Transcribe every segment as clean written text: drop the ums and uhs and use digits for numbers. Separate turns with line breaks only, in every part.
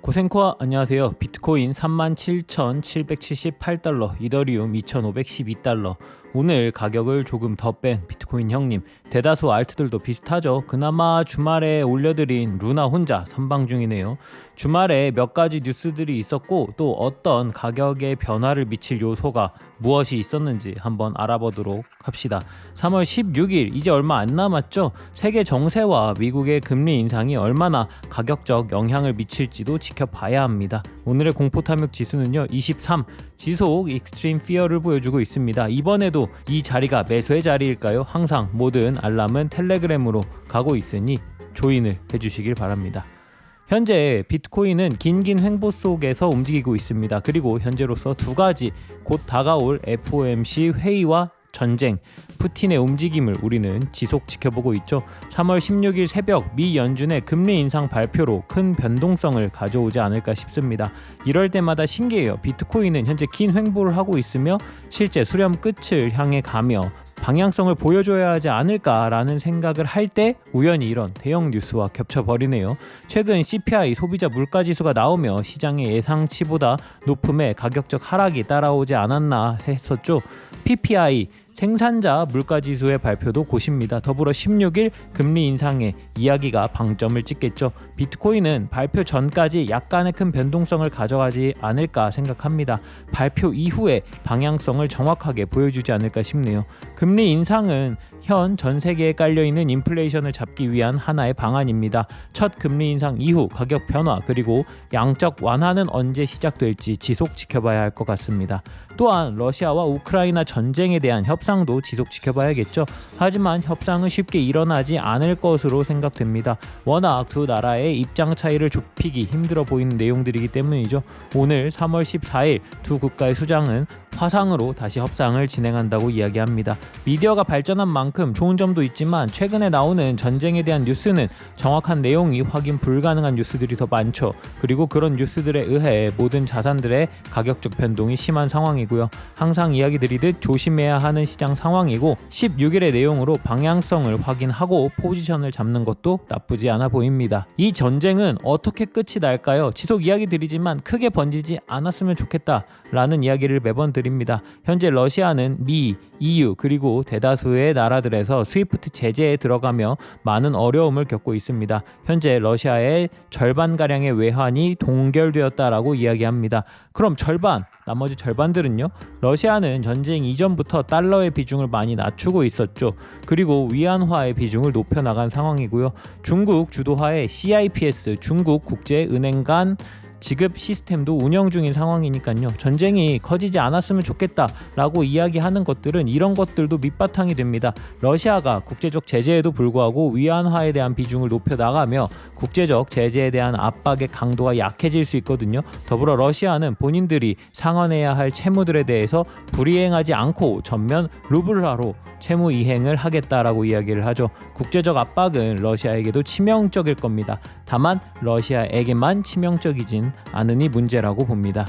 고생코아 안녕하세요. 비트코인 37,778달러, 이더리움 2,512달러. 오늘 가격을 조금 더 뺀 비트코인 형님, 대다수 알트들도 비슷하죠. 그나마 주말에 올려드린 루나 혼자 선방 중이네요. 주말에 몇 가지 뉴스들이 있었고 또 어떤 가격에 변화를 미칠 요소가 무엇이 있었는지 한번 알아보도록 합시다. 3월 16일 이제 얼마 안 남았죠. 세계 정세와 미국의 금리 인상이 얼마나 가격적 영향을 미칠지도 지켜봐야 합니다. 오늘의 공포탐욕 지수는요 23, 지속 익스트림 피어를 보여주고 있습니다. 이번에도 이 자리가 매수의 자리일까요? 항상 모든 알람은 텔레그램으로 가고 있으니 조인을 해주시길 바랍니다. 현재 비트코인은 긴 횡보 속에서 움직이고 있습니다. 그리고 현재로서 두 가지 곧 다가올 FOMC 회의와 전쟁, 푸틴의 움직임을 우리는 지속 지켜보고 있죠. 3월 16일 새벽 미 연준의 금리 인상 발표로 큰 변동성을 가져오지 않을까 싶습니다. 이럴 때마다 신기해요. 비트코인은 현재 긴 횡보를 하고 있으며 실제 수렴 끝을 향해 가며 방향성을 보여줘야 하지 않을까라는 생각을 할 때 우연히 이런 대형 뉴스와 겹쳐버리네요. 최근 CPI 소비자 물가지수가 나오며 시장의 예상치보다 높음에 가격적 하락이 따라오지 않았나 했었죠. PPI 생산자 물가지수의 발표도 곧입니다. 더불어 16일 금리 인상의 이야기가 방점을 찍겠죠. 비트코인은 발표 전까지 약간의 큰 변동성을 가져가지 않을까 생각합니다. 발표 이후에 방향성을 정확하게 보여주지 않을까 싶네요. 금리 인상은 현 전 세계에 깔려있는 인플레이션을 잡기 위한 하나의 방안입니다. 첫 금리 인상 이후 가격 변화 그리고 양적 완화는 언제 시작될지 지속 지켜봐야 할 것 같습니다. 또한 러시아와 우크라이나 전쟁에 대한 협상도 지속 지켜봐야겠죠. 하지만 협상은 쉽게 일어나지 않을 것으로 생각됩니다. 워낙 두 나라의 입장 차이를 좁히기 힘들어 보이는 내용들이기 때문이죠. 오늘 3월 14일 두 국가의 수장은 화상으로 다시 협상을 진행한다고 이야기합니다. 미디어가 발전한 만큼 좋은 점도 있지만 최근에 나오는 전쟁에 대한 뉴스는 정확한 내용이 확인 불가능한 뉴스들이 더 많죠. 그리고 그런 뉴스들에 의해 모든 자산들의 가격적 변동이 심한 상황이고요. 항상 이야기 드리듯 조심해야 하는 시장 상황이고 16일의 내용으로 방향성을 확인하고 포지션을 잡는 것도 나쁘지 않아 보입니다. 이 전쟁은 어떻게 끝이 날까요? 지속 이야기 드리지만 크게 번지지 않았으면 좋겠다라는 이야기를 매번 드립니다. 현재 러시아는 미, EU 그리고 대다수의 나라들에서 스위프트 제재에 들어가며 많은 어려움을 겪고 있습니다. 현재 러시아의 절반가량의 외환이 동결되었다라고 이야기합니다. 그럼 나머지 절반들은요? 러시아는 전쟁 이전부터 달러의 비중을 많이 낮추고 있었죠. 그리고 위안화의 비중을 높여나간 상황이고요. 중국 주도하에 CIPS, 중국 국제은행 간 지급 시스템도 운영 중인 상황이니까요. 전쟁이 커지지 않았으면 좋겠다라고 이야기하는 것들은 이런 것들도 밑바탕이 됩니다. 러시아가 국제적 제재에도 불구하고 위안화에 대한 비중을 높여나가며 국제적 제재에 대한 압박의 강도가 약해질 수 있거든요. 더불어 러시아는 본인들이 상환해야 할 채무들에 대해서 불이행하지 않고 전면 루블화로 채무 이행을 하겠다라고 이야기를 하죠. 국제적 압박은 러시아에게도 치명적일 겁니다. 다만 러시아에게만 치명적이진 않으니 문제라고 봅니다.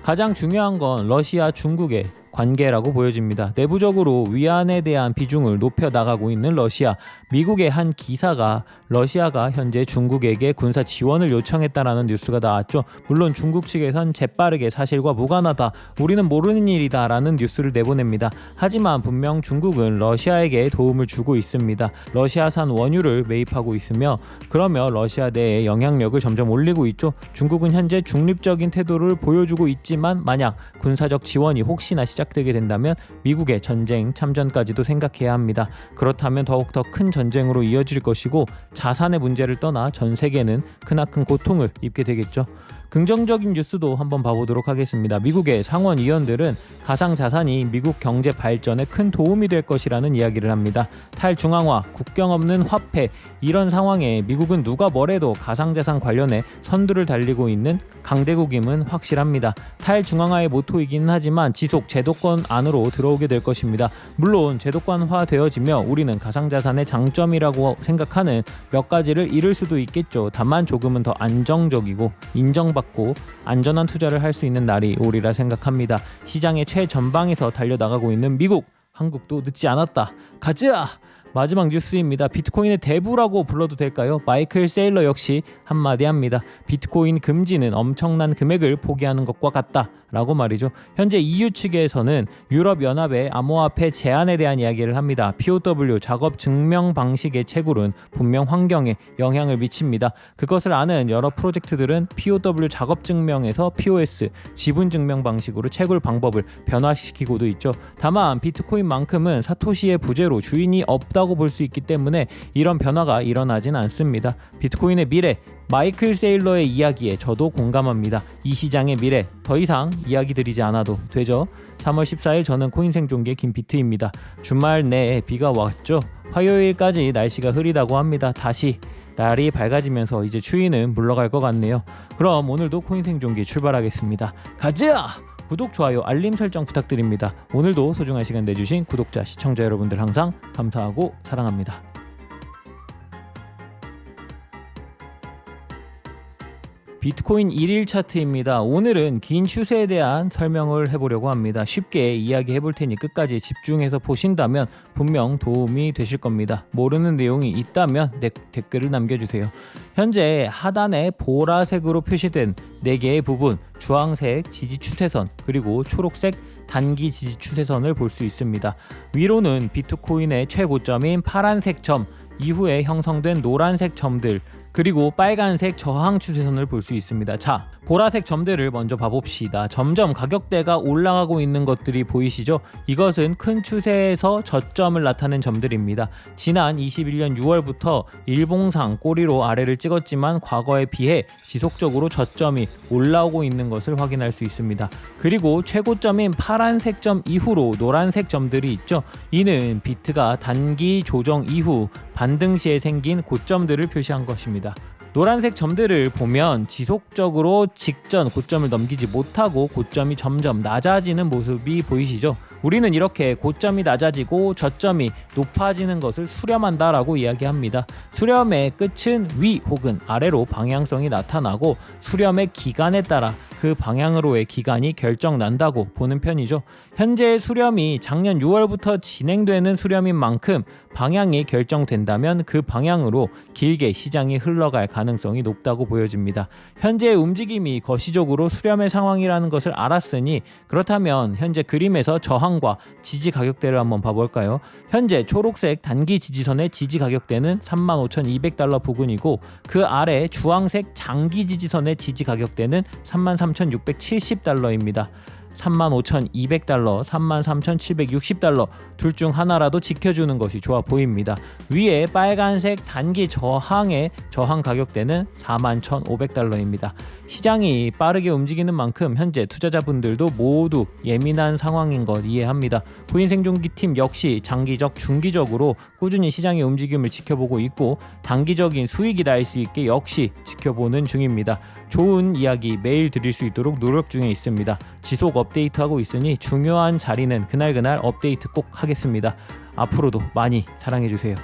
가장 중요한 건 러시아 중국의 관계라고 보여집니다. 내부적으로 위안에 대한 비중을 높여 나가고 있는 러시아, 미국의 한 기사가 러시아가 현재 중국에게 군사 지원을 요청했다라는 뉴스가 나왔죠. 물론 중국 측에선 재빠르게 사실과 무관하다, 우리는 모르는 일이다 라는 뉴스를 내보냅니다. 하지만 분명 중국은 러시아에게 도움을 주고 있습니다. 러시아산 원유를 매입하고 있으며 그러며 러시아 내의 영향력을 점점 올리고 있죠. 중국은 현재 중립적인 태도를 보여주고 있지만 만약 군사적 지원이 혹시나 시작되게 된다면 미국의 전쟁 참전까지도 생각해야 합니다. 그렇다면 더욱더 큰 전쟁으로 이어질 것이고 자산의 문제를 떠나 전 세계는 크나큰 고통을 입게 되겠죠. 긍정적인 뉴스도 한번 봐보도록 하겠습니다. 미국의 상원의원들은 가상자산이 미국 경제 발전에 큰 도움이 될 것이라는 이야기를 합니다. 탈중앙화, 국경 없는 화폐, 이런 상황에 미국은 누가 뭐래도 가상자산 관련해 선두를 달리고 있는 강대국임은 확실합니다. 탈중앙화의 모토이긴 하지만 지속 제도권 안으로 들어오게 될 것입니다. 물론 제도권화 되어지며 우리는 가상자산의 장점이라고 생각하는 몇 가지를 잃을 수도 있겠죠. 다만 조금은 더 안정적이고 인정받고 안전한 투자를 할 수 있는 날이 오리라 생각합니다. 시장의 최전방에서 달려나가고 있는 미국, 한국도 늦지 않았다. 가자! 마지막 뉴스입니다. 비트코인의 대부라고 불러도 될까요? 마이클 세일러 역시 한마디 합니다. 비트코인 금지는 엄청난 금액을 포기하는 것과 같다 라고 말이죠. 현재 EU 측에서는 유럽연합의 암호화폐 제한에 대한 이야기를 합니다. POW 작업 증명 방식의 채굴은 분명 환경에 영향을 미칩니다. 그것을 아는 여러 프로젝트들은 POW 작업 증명에서 POS 지분 증명 방식으로 채굴 방법을 변화시키고도 있죠. 다만 비트코인만큼은 사토시의 부재로 주인이 없다고 볼 수 있기 때문에 이런 변화가 일어나진 않습니다. 비트코인의 미래, 마이클 세일러의 이야기에 저도 공감합니다. 이 시장의 미래 더 이상 이야기 드리지 않아도 되죠. 3월 14일 저는 코인생존기의 김비트입니다. 주말 내에 비가 왔죠. 화요일까지 날씨가 흐리다고 합니다. 다시 날이 밝아지면서 이제 추위는 물러갈 것 같네요. 그럼 오늘도 코인생존기 출발하겠습니다. 가자! 구독, 좋아요, 알림 설정 부탁드립니다. 오늘도 소중한 시간 내주신 구독자, 시청자 여러분들 항상 감사하고 사랑합니다. 비트코인 1일 차트입니다. 오늘은 긴 추세에 대한 설명을 해보려고 합니다. 쉽게 이야기해 볼 테니 끝까지 집중해서 보신다면 분명 도움이 되실 겁니다. 모르는 내용이 있다면 댓글을 남겨주세요. 현재 하단에 보라색으로 표시된 4개의 부분, 주황색 지지 추세선 그리고 초록색 단기 지지 추세선을 볼 수 있습니다. 위로는 비트코인의 최고점인 파란색 점, 이후에 형성된 노란색 점들, 그리고 빨간색 저항 추세선을 볼 수 있습니다. 자, 보라색 점들을 먼저 봐봅시다. 점점 가격대가 올라가고 있는 것들이 보이시죠? 이것은 큰 추세에서 저점을 나타낸 점들입니다. 지난 21년 6월부터 일봉상 꼬리로 아래를 찍었지만 과거에 비해 지속적으로 저점이 올라오고 있는 것을 확인할 수 있습니다. 그리고 최고점인 파란색 점 이후로 노란색 점들이 있죠. 이는 비트가 단기 조정 이후 반등 시에 생긴 고점들을 표시한 것입니다. 노란색 점들을 보면 지속적으로 직전 고점을 넘기지 못하고 고점이 점점 낮아지는 모습이 보이시죠? 우리는 이렇게 고점이 낮아지고 저점이 높아지는 것을 수렴한다라고 이야기합니다. 수렴의 끝은 위 혹은 아래로 방향성이 나타나고 수렴의 기간에 따라 그 방향으로의 기간이 결정난다고 보는 편이죠. 현재의 수렴이 작년 6월부터 진행되는 수렴인 만큼 방향이 결정된다면 그 방향으로 길게 시장이 흘러갈 가능성이 높다고 보여집니다. 현재의 움직임이 거시적으로 수렴의 상황이라는 것을 알았으니 그렇다면 현재 그림에서 저항과 지지 가격대를 한번 봐볼까요? 현재 초록색 단기 지지선의 지지 가격대는 35,200달러 부근이고 그 아래 주황색 장기 지지선의 지지 가격대는 33,670달러입니다. 35,200달러, 33,760달러 둘 중 하나라도 지켜주는 것이 좋아 보입니다. 위에 빨간색 단기 저항의 저항 가격대는 41,500달러입니다. 시장이 빠르게 움직이는 만큼 현재 투자자분들도 모두 예민한 상황인 것 이해합니다. 코인생존기팀 역시 장기적, 중기적으로 꾸준히 시장의 움직임을 지켜보고 있고 단기적인 수익이 날 수 있게 역시 지켜보는 중입니다. 좋은 이야기 매일 드릴 수 있도록 노력 중에 있습니다. 지속 업데이트하고 있으니 중요한 자리는 그날 업데이트 꼭 하겠습니다. 앞으로도 많이 사랑해주세요.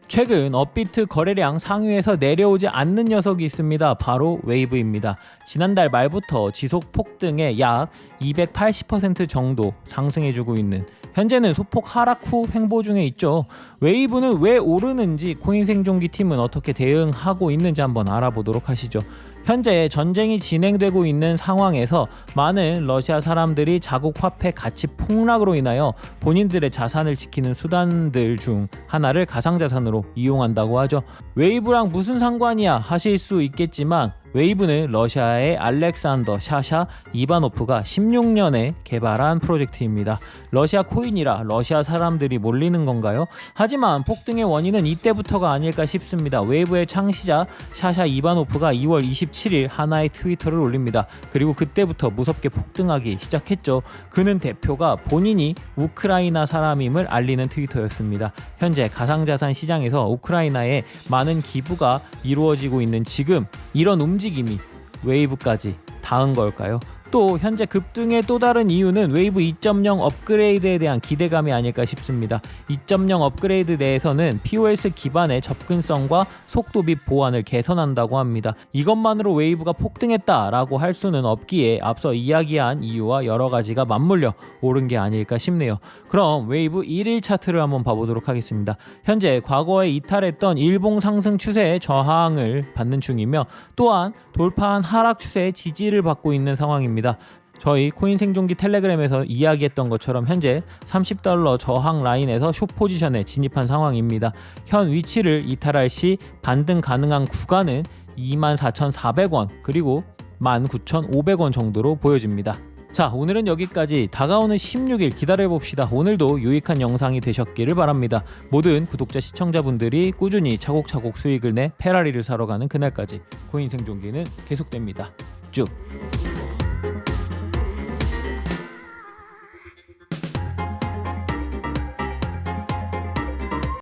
최근 업비트 거래량 상위에서 내려오지 않는 녀석이 있습니다. 바로 웨이브입니다. 지난달 말부터 지속 폭등에 약 280% 정도 상승해주고 있는, 현재는 소폭 하락 후 횡보 중에 있죠. 웨이브는 왜 오르는지 코인생존기 팀은 어떻게 대응하고 있는지 한번 알아보도록 하시죠. 현재 전쟁이 진행되고 있는 상황에서 많은 러시아 사람들이 자국 화폐 가치 폭락으로 인하여 본인들의 자산을 지키는 수단들 중 하나를 가상자산으로 이용한다고 하죠. 웨이브랑 무슨 상관이야 하실 수 있겠지만 웨이브는 러시아의 알렉산더 샤샤 이바노프가 16년에 개발한 프로젝트입니다. 러시아 코인이라 러시아 사람들이 몰리는 건가요? 하지만 폭등의 원인은 이때부터가 아닐까 싶습니다. 웨이브의 창시자 샤샤 이바노프가 2월 27일 하나의 트위터를 올립니다. 그리고 그때부터 무섭게 폭등하기 시작했죠. 그는 대표가 본인이 우크라이나 사람임을 알리는 트위터였습니다. 현재 가상자산 시장에서 우크라이나에 많은 기부가 이루어지고 있는 지금 이런 움직임이 웨이브까지 닿은 걸까요? 또 현재 급등의 또 다른 이유는 웨이브 2.0 업그레이드에 대한 기대감이 아닐까 싶습니다. 2.0 업그레이드 내에서는 POS 기반의 접근성과 속도 및 보안을 개선한다고 합니다. 이것만으로 웨이브가 폭등했다라고 할 수는 없기에 앞서 이야기한 이유와 여러 가지가 맞물려 오른 게 아닐까 싶네요. 그럼 웨이브 1일 차트를 한번 봐보도록 하겠습니다. 현재 과거에 이탈했던 일봉 상승 추세의 저항을 받는 중이며 또한 돌파한 하락 추세의 지지를 받고 있는 상황입니다. 저희 코인 생존기 텔레그램에서 이야기했던 것처럼 현재 $30 저항 라인에서 숏 포지션에 진입한 상황입니다. 현 위치를 이탈할 시 반등 가능한 구간은 24,400원 그리고 19,500원 정도로 보여집니다. 자, 오늘은 여기까지. 다가오는 16일 기다려봅시다. 오늘도 유익한 영상이 되셨기를 바랍니다. 모든 구독자 시청자분들이 꾸준히 차곡차곡 수익을 내 페라리를 사러 가는 그날까지 코인 생존기는 계속됩니다. 쭉.